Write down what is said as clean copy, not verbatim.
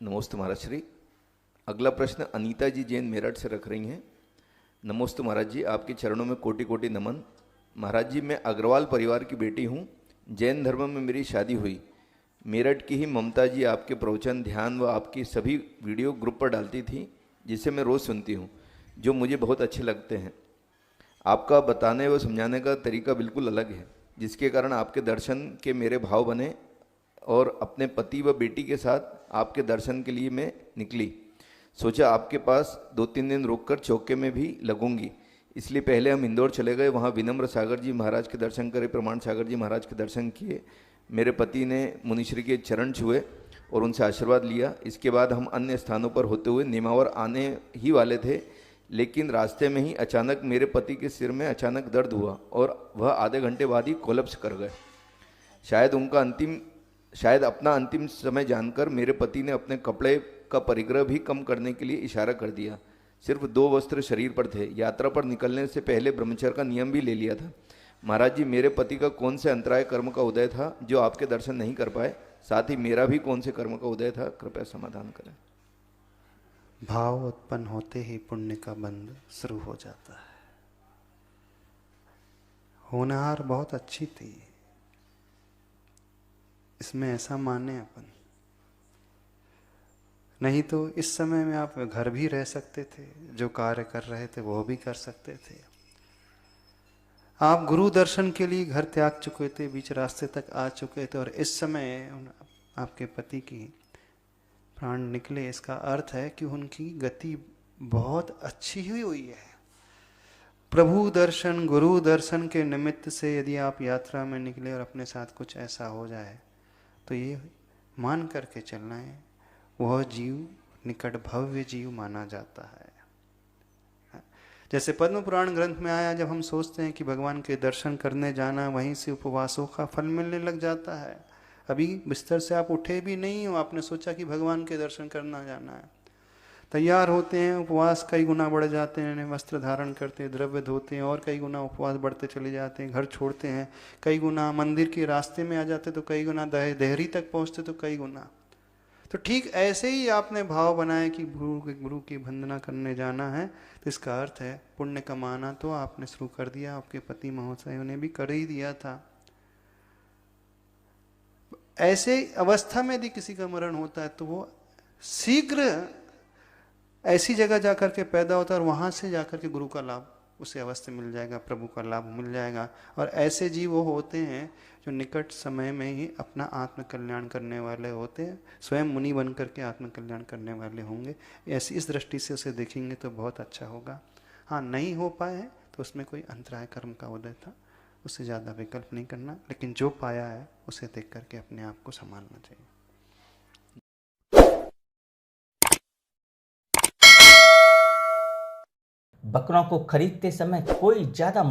नमोस्तु महाराज श्री। अगला प्रश्न अनीता जी जैन मेरठ से रख रही हैं। नमोस्तु महाराज जी, आपके चरणों में कोटि कोटि नमन। महाराज जी, मैं अग्रवाल परिवार की बेटी हूँ। जैन धर्म में मेरी शादी हुई। मेरठ की ही ममता जी आपके प्रवचन, ध्यान व आपकी सभी वीडियो ग्रुप पर डालती थी, जिसे मैं रोज़ सुनती हूँ, जो मुझे बहुत अच्छे लगते हैं। आपका बताने व समझाने का तरीका बिल्कुल अलग है, जिसके कारण आपके दर्शन के मेरे भाव बने और अपने पति व बेटी के साथ आपके दर्शन के लिए मैं निकली। सोचा आपके पास 2-3 दिन रुककर चौके में भी लगूंगी, इसलिए पहले हम इंदौर चले गए। वहाँ विनम्र सागर जी महाराज के दर्शन करे, प्रमाण सागर जी महाराज के दर्शन किए। मेरे पति ने मुनिश्री के चरण छुए और उनसे आशीर्वाद लिया। इसके बाद हम अन्य स्थानों पर होते हुए नेमावर आने ही वाले थे, लेकिन रास्ते में ही अचानक मेरे पति के सिर में अचानक दर्द हुआ और वह आधे घंटे बाद ही कोलैप्स कर गए। शायद अपना अंतिम समय जानकर मेरे पति ने अपने कपड़े का परिग्रह भी कम करने के लिए इशारा कर दिया। सिर्फ 2 वस्त्र शरीर पर थे। यात्रा पर निकलने से पहले ब्रह्मचर्य का नियम भी ले लिया था। महाराज जी, मेरे पति का कौन से अंतराय कर्म का उदय था जो आपके दर्शन नहीं कर पाए? साथ ही मेरा भी कौन से कर्म का उदय था? कृपया समाधान करें। भाव उत्पन्न होते ही पुण्य का बंध शुरू हो जाता है। होनहार बहुत अच्छी थी, इसमें ऐसा माने अपन, नहीं तो इस समय में आप घर भी रह सकते थे, जो कार्य कर रहे थे वो भी कर सकते थे। आप गुरु दर्शन के लिए घर त्याग चुके थे, बीच रास्ते तक आ चुके थे और इस समय आपके पति की प्राण निकले। इसका अर्थ है कि उनकी गति बहुत अच्छी ही हुई है। प्रभु दर्शन, गुरु दर्शन के निमित्त से यदि आप यात्रा में निकले और अपने साथ कुछ ऐसा हो जाए तो ये मान करके चलना है, वह जीव निकट भव्य जीव माना जाता है। जैसे पद्म पुराण ग्रंथ में आया, जब हम सोचते हैं कि भगवान के दर्शन करने जाना, वहीं से उपवासों का फल मिलने लग जाता है। अभी बिस्तर से आप उठे भी नहीं हो, आपने सोचा कि भगवान के दर्शन करना जाना है, तैयार होते हैं, उपवास कई गुना बढ़ जाते हैं, वस्त्र धारण करते हैं, द्रव्य धोते हैं और कई गुना उपवास बढ़ते चले जाते हैं, घर छोड़ते हैं कई गुना, मंदिर के रास्ते में आ जाते तो कई गुना, देहरी तक पहुँचते तो कई गुना। तो ठीक ऐसे ही आपने भाव बनाया कि गुरु की वंदना करने जाना है, तो इसका अर्थ है पुण्य कमाना तो आपने शुरू कर दिया, आपके पति महोदयों ने भी कर ही दिया था। ऐसे अवस्था में यदि किसी का मरण होता है तो वो शीघ्र ऐसी जगह जाकर के पैदा होता है और वहां से जाकर के गुरु का लाभ उसे अवश्य मिल जाएगा, प्रभु का लाभ मिल जाएगा। और ऐसे जीव वो होते हैं जो निकट समय में ही अपना आत्म कल्याण करने वाले होते हैं, स्वयं मुनि बन करके आत्म कल्याण करने वाले होंगे। ऐसी इस दृष्टि से उसे देखेंगे तो बहुत अच्छा होगा। हाँ, नहीं हो पाए हैं तो उसमें कोई अंतराय कर्म का उदय था, उससे ज़्यादा विकल्प नहीं करना, लेकिन जो पाया है उसे देख करके अपने आप को संभालना चाहिए। बकरों को खरीदते समय कोई ज्यादा